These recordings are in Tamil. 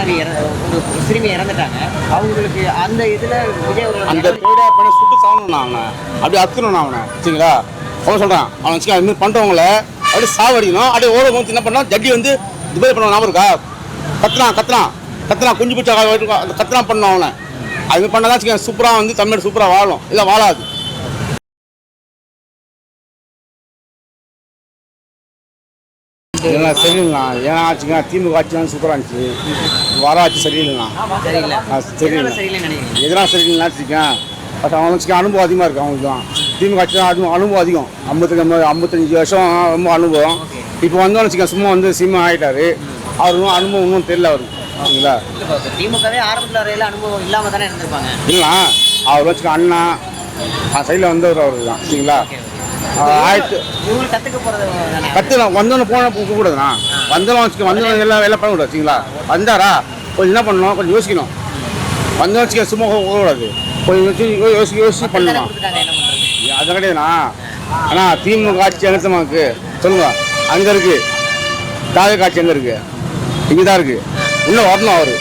மாணவி ஒரு சிறுமி இறந்துட்டாங்க. அவங்களுக்கு அந்த இதில் விஜய் அந்த பையனை சுட்டு சாகணும் அவனை, அப்படி அத்துணும் அவனை. சரிங்களா? அவன் சொல்கிறான் அவன் வச்சுக்க அதுமாதிரி பண்ணுறவங்கள அப்படியே சாவடிக்கணும். அப்படியே ஓட போது என்ன பண்ணால் ஜட்டி வந்து துபாய் பண்ண ஞாபகம் இருக்கா? கத்துறான் குஞ்சு பிடிச்சா அந்த கத்துறான் பண்ணணும் அவனை. அது பண்ணால் தான் வச்சுக்க சூப்பராக வந்து தமிழ் சூப்பராக வாழும், இல்லை வாழாது. இதெல்லாம் சரியில்லைண்ணா. ஏன்னா ஆச்சுங்க திமுக ஆட்சி தான் சூப்பராக இருந்துச்சு. வர ஆட்சி சரியில்லைண்ணா. சரியில்லை எதனால் சரியில்லைன்னா வச்சுக்கேன். பட் அவன் வச்சுக்க அனுபவம் அதிகமாக இருக்குது அவங்களுக்கு தான். திமுக ஆட்சி தான் அதுவும் அனுபவம் அதிகம். 55 வருஷம் ரொம்ப அனுபவம். இப்போ வந்தோன்னு வச்சுக்கேன் சும்மா வந்து சிம்மா ஆகிட்டாரு. அவருக்கும் அனுபவம் இன்னும் தெரியல அவருக்கு. சரிங்களா? திமுகவே ஆரம்பத்தில் வரையில் அனுபவம் இல்லாமல் தானே இருந்திருப்பாங்க. இல்லைண்ணா அவர் வச்சுக்க அண்ணா சைடில் வந்தவர் அவருக்கு தான். சரிங்களா? கற்றுக்கலாம் வந்தோன்னு போனால் போகக்கூடாதுண்ணா. வந்தோம் வச்சுக்க வந்தோம் எல்லாம் பண்ணக்கூடாது. சரிங்களா? வந்தாரா கொஞ்சம் என்ன பண்ணணும், கொஞ்சம் யோசிக்கணும். வந்தோம் வச்சுக்க சும்மா போகக்கூடாது. கொஞ்சம் யோசிச்சு பண்ணலாம். அது கிடையாதுண்ணா. ஆனால் திமுக ஆட்சி எங்கத்தமா இருக்குது சொல்லுங்க. அங்கே இருக்குது. தாவே ஆட்சி எங்கே இருக்குது? இங்கே தான் இருக்குது. இன்னும் வரணும். அவர்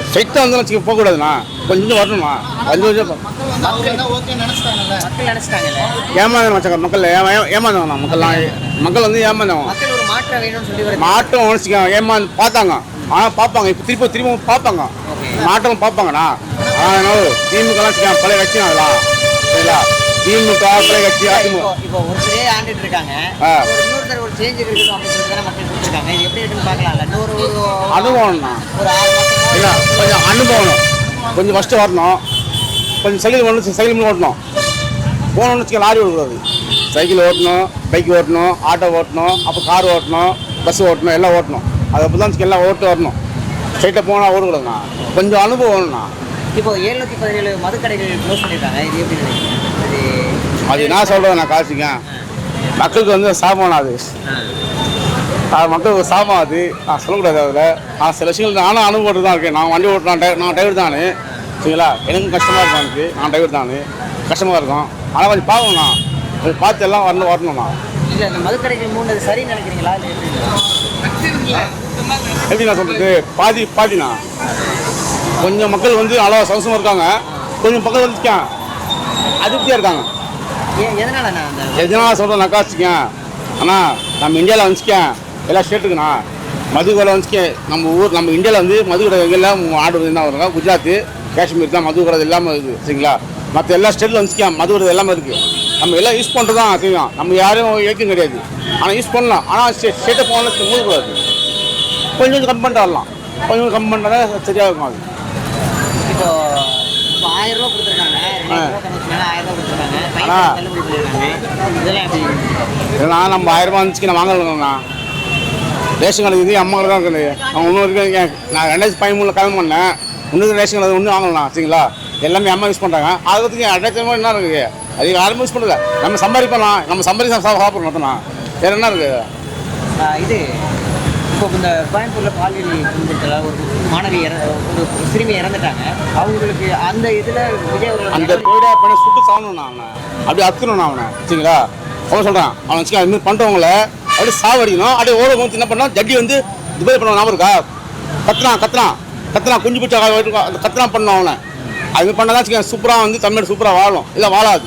ஸ்ட்ரைட்டாக வந்து வச்சுக்க போகக்கூடாதுண்ணா. கொஞ்சம் வரணும்ண்ணா. 5 வருஷம் ஏமாந்தாங்க வச்சாங்க. மக்கள் ஏமாந்தாங்கண்ணா. மக்கள் வந்து ஏமாந்தாங்க. மாற்றம் வச்சுக்க ஏமாந்து பார்த்தாங்க. ஆனால் பார்ப்பாங்க. இப்போ திரும்ப பார்ப்பாங்க. மாற்றம் பார்ப்பாங்கண்ணா. ஆனால் திமுகலாம் வச்சுக்க பழைய கட்சி அதெல்லாம். சரிங்களா? திமுக பழைய கட்சி அதிமுக இப்போ ஒரு சிலையே ஆண்டுட்டு இருக்காங்க. ஒரு சேஞ்ச் இருக்குது அப்படின்னு மக்கள் கொடுத்துருக்காங்க. இது எப்படி இருக்குன்னு பார்க்கலாம்ல. இன்னொரு அனுபவம்ண்ணா. ஒரு 6 மாதம் இல்லை கொஞ்சம் அனுபவம். கொஞ்சம் ஃபஸ்ட்டு வரணும். கொஞ்சம் சைக்கிள் ஓட்டணும். போகணுன்னு வச்சுக்க லாரி ஓடக்கூடாது. சைக்கிள் ஓட்டணும், பைக் ஓட்டணும், ஆட்டோ ஓட்டணும், அப்போ கார் ஓட்டணும், பஸ் ஓட்டணும், எல்லாம் ஓட்டணும். அது அப்போ தான் எல்லாம் ஓட்டு வரணும். ஸ்ட்ரைட்டாக போனால் ஓடக்கூடாதுண்ணா. கொஞ்சம் அனுபவம் வேணும்ண்ணா. இப்போ 717 மதுக்கடைகள் க்ளோஸ் பண்ணியிருக்காங்க. இது எப்படி நினைக்கிறீங்க? அது என்ன சொல்கிறேன் நான் காசிக்கேன். மக்களுக்கு வந்து சாபம் அது. மக்களுக்கு சாபம் அது நான் சொல்லக்கூடாது. அதில் நான் சில விஷயங்கள் நானும் அனுபவப்பட்டு தான் இருக்கேன். நான் வண்டி ஓட்டுறேன். நான் டிரைவர் தானே. சரிங்களா? எனக்கும் கஷ்டமாக இருக்கும். எனக்கு நான் டிரைவர் தானே. கஷ்டமாக இருக்கும். ஆனால் கொஞ்சம் பார்க்கணும்ண்ணா. கொஞ்சம் பார்த்து எல்லாம் வரணும்ண்ணா. இல்லை இந்த மதுக்கடைகள் மூணு சரின்னு நினைக்கிறீங்களா? எப்படி நான் சொல்கிறது பாதிண்ணா. கொஞ்சம் மக்கள் வந்து அளவாக சந்தோஷமாக இருக்காங்க. கொஞ்சம் பக்கம் வந்துருக்கேன் அதிருப்தியாக இருக்காங்க. எதனால சொல்கிறேன் நான் காசிக்கேன். ஆனால் நம்ம இந்தியாவில் வந்துச்சுக்கேன் எல்லா ஸ்டேட்டுக்குண்ணா மது கடை வந்துச்சுக்கேன். நம்ம இந்தியாவில் வந்து மது கடை எல்லாம் ஆர்டர் தான் வருங்க. குஜராத் காஷ்மீர் தான் மது கடை எல்லாமே இருக்குது. சரிங்களா? மற்ற எல்லா ஸ்டேட்டில் வந்துச்சுக்கேன் மது கடை எல்லாமே இருக்குது. நம்ம எல்லாம் யூஸ் பண்ணுறது தான் செய்யும். நம்ம யாரும் ஏற்கும் கிடையாது. ஆனால் யூஸ் பண்ணலாம். ஆனால் ஸ்டேட்டை போகலாம் மூடக்கூடாது. கொஞ்சம் கம்மி பண்ணிட்டு வரலாம். கொஞ்சம் கம்மி பண்ணிட்டா சரியாக இருக்கும். அது இப்போ 1000 ரூபா கொடுத்துருக்காங்க. 1000 ரூபா கொடுத்துருக்காங்க. இதெல்லாம் நம்ம 1000 ரூபா வந்துச்சுக்கு நான் வாங்கலங்கண்ணா. ரேஷன் கார்டு இது அம்மா தான் இருக்குது. அவங்க இன்னும் இருக்கு. நான் 2013 கல்யாணம் பண்ணேன். இன்னும் ரேஷன் கார்டு ஒன்றும் வாங்கலாம். சரிங்களா? எல்லாமே அம்மா யூஸ் பண்ணுறாங்க. அதுக்கு அடைச்சமாக என்ன இருக்குது? அது யாருமே யூஸ் பண்ணல. நம்ம சம்பாதிக்கலாம். நம்ம சாப்பிட்றோம் மொத்தம்னா வேறு என்ன இருக்குது? இது இப்போ இந்த கோயம்புத்தூரில் பாலியல் துன்புறுத்தல் ஒரு மாணவி ஒரு சிறுமி இறந்துட்டாங்க. அவங்களுக்கு அந்த இதில் விஜய் அந்த பையனை சுட்டு சாகணும் அவனை, அப்படி அத்துணும் அவனை. சரிங்களா? அவன் சொல்கிறான் அவன் வச்சுக்க அதுமாதிரி பண்ணுறவங்கள அப்படியே சாவடிக்கணும். அப்படியே ஓட போது என்ன பண்ணால் ஜட்டி வந்து துபாய் பண்ண ஞாபகம் இருக்கா? கத்துறான் குஞ்சு பிடிச்சா அந்த கத்துறான் பண்ணணும் அவனை. அதுமாதிரி பண்ணால் தான் வச்சுக்க சூப்பராக வந்து தமிழ் சூப்பராக வாழும், இல்லை வாழாது.